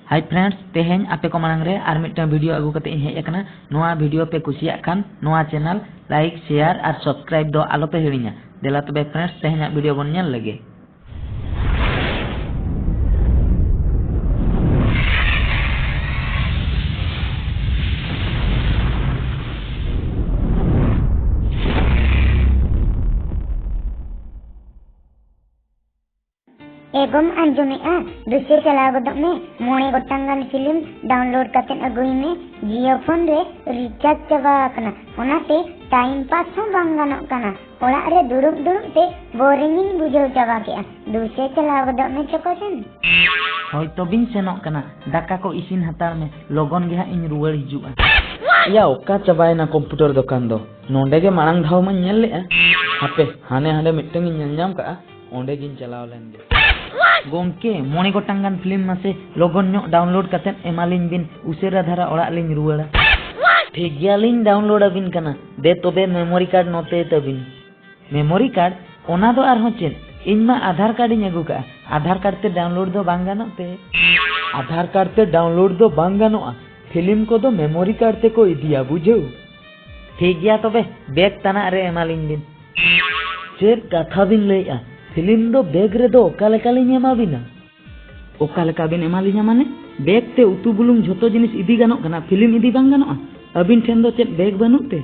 Hi friends, तेहें आपे को मांग रे आर मिटन वीडियो अगु कते हेज अकना। नोआ वीडियो पे कुसिया खान नोआ चैनल लाइक शेयर और सब्सक्राइब दो आलो पे हिड़िया। देला तबे फ्रेंड्स तेहें वीडियो बन नेल लगे। एगम अंजुमेआ दूसरे चलाव गदक में मोने गोटांगन फिल्म डाउनलोड करते अगुई में जियो फोन रे रिचार्ज चबा कना ओनाते टाइम पास हो बांग गानोक कना ओड़ा रे दुरुब दुरुब ते बोरिंग इन बुझाव चबा के दूसरे चलाव गदक में चकोसन होय तो बिन सेनोक कना दाका को इसिन हतार में लोगन गे इन रुवाड़ हिजुआ। या ओका चबायना कंप्यूटर दुकान दो नोंडे गे मांग धाव मा नेल ले हापे हाने हाने मिटंग इन नाम का ओंडे गिन चलाव लेन दे गोंके मोने गोटांगन फिल्म मासे लोगन नो डाउनलोड करते एमालिन बिन उसेरा धारा ओड़ा लिन रुवाड़ा। ठीक गया लिन डाउनलोड अबिन कना दे तोबे मेमोरी कार्ड नोते तबिन मेमोरी कार्ड ओना दो आर होचेन इनमा आधार कार्ड इन अगु का आधार कार्ड ते डाउनलोड दो बांग गानोते आधार कार्ड ते डाउनलोड दो बांग गानोआ फिल्म को दो मेमोरी कार्ड ते को इदिया बुझो। ठीक गया तोबे बैग तना रे एमालिन बिन चेक कथा बिन लेया फिल्म दो बैग रे दो ओकालेकालिन एमाबिना ओकालेका बिन एमालिना माने बैग ते उतु बुलुंग झोतो जिनिस इदी गानोक कना फिल्म इदी बांग गानोआ अबिन ठेन दो चेक बैग बानुते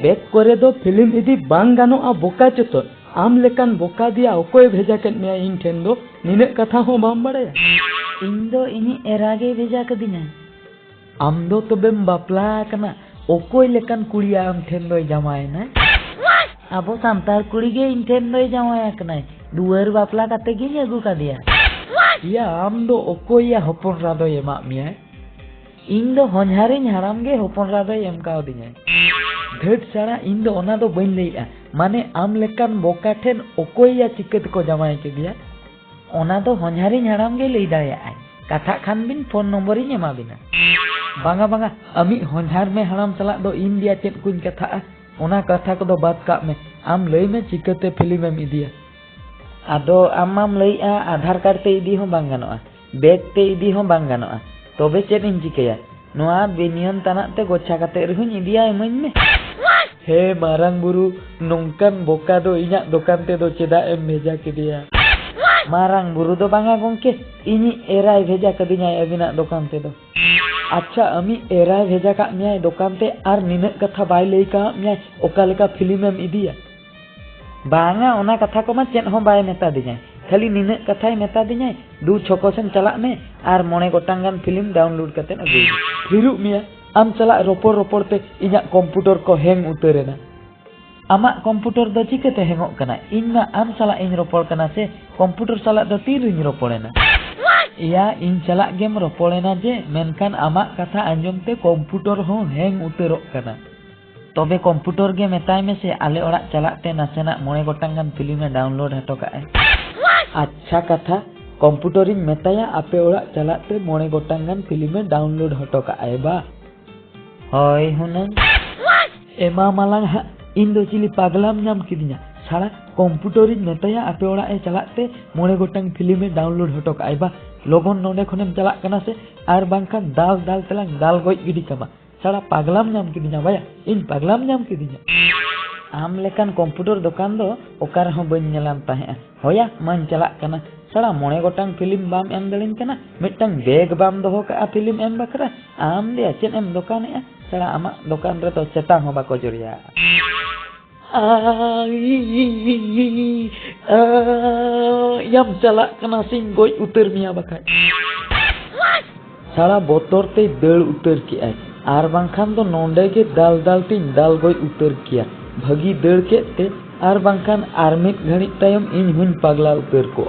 बैग करे दो फिल्म इदी बांग गानोआ बोका चतो आम लेकान बोका दिया ओकोय भेजा केन मे इन ठेन दो निने कथा हो बाम बड़ाया इन दो इनी एरागे भेजा कदिना आम दो तोबेम बापला कना ओकोय लेकान कुड़िया आम ठेन दो जमायना अब सांतार कुड़ी गे इन ठेन दो जमाया कना दुआर बापला काते गे अगु का दिया या आम दो ओकोया हपन रादो एमा मिया इन दो होनहारिन हराम गे हपन रादो एम का दिया धट सारा इन दो ओना दो बइन लेया माने आम लेकान बोका ठेन ओकोया चिकत को जमाय के दिया ओना दो होनहारिन हराम गे लई दाया कथा खान बिन फोन नंबर इन एमा बिना बांगा बांगा अमी होनहार में हराम सला दो इन दिया चेत कुन कथा ओना कथा को दो बात का में आम लई में चिकते फिल्म एम इदिया आदो आमाम लईआ आधार कार्ड ते इदी हो बांग गानोआ बैग ते इदी हो बांग गानोआ तबे चेद इन चिकया नोआ बिनियन ताना ते गोछा काते रहुन इदिया एमन में हे मारांग बुरु नोंकान बोका दो इना दुकान ते दो चेदा एम भेजा किदिया मारांग बुरु दो बांगा गोंके इनी एराय भेजा कदिना एबिना दुकान ते दो अच्छा अमी एराय भेजा का मिया दुकान ते आर निने कथा बाय लई का मिया ओकालेका फिल्म एम इदिया बांगा ओना कथा को मा चेत हो बाय मेता दिजाय खाली निने कथाय मेता दिजाय दू छको सेन चला में आर मोने गोटांगन फिल्म डाउनलोड करते अगु फिरु मिया आम चला रोपोर रोपोर ते इना कंप्यूटर को हैंग उतरेना आमा कंप्यूटर दो चिकते हैंगोक कना इनमा आम चला इन रोपोर कना से कंप्यूटर चला दो तीरिन रोपोरेना या इन चला गेम रोपोरेना जे मेनखान आमा कथा आंजम ते कंप्यूटर हो हैंग उतरोक कना तबे कंप्यूटर गे मेताय में से आले ओड़ा चलाते नासेना मोने गोटांगन फिल्म डाउनलोड हटो काए अच्छा कथा कंप्यूटर इन मेताया आपे ओड़ा चलाते मोने गोटांगन फिल्म डाउनलोड हटो काए बा होय हुनन एमा मालांग हा इन दो चिली पागलाम नाम किदिया सारा कंप्यूटर इन मेताया आपे ओड़ा ए चलाते मोने गोटांग फिल्म डाउनलोड हटो काए बा लोगन नोडे खनेम चला कना से आर बांखान दाल दाल तलांग दाल गोय गिडी कमा सारा पागलाम नाम किदिया बाया इन पागलाम नाम किदिया आम लेकान कंप्यूटर दुकान दो ओकार हो बन नेलान ताहे होया मन चला कना सारा मोने गोटांग फिल्म बाम एम दलिन कना मिटंग बैग बाम दोहो का फिल्म एम बकरा आम दे चेन एम दुकान ए सारा आमा दुकान रे तो चेता हो बाको जोरिया यम चला कना सिंग गोय उतर मिया बखा सारा बोतर ते दड़ उतर के आय आर बांखान दो नोंडे के दाल दाल तीन दाल गोय उतर किया भगी दड़ के ते आर बांखान आर मिट घड़ी तायम इन हुन पागला उतर को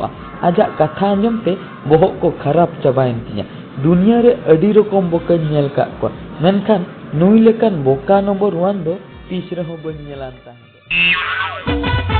आजा कथा आंजम ते बोहक को खराब चबायन तिया दुनिया रे अडी रकम बोका नेल का को मेनखान नुई लेकान बोका नंबर 1 दो तीसरे हो बन नेलान ताहे।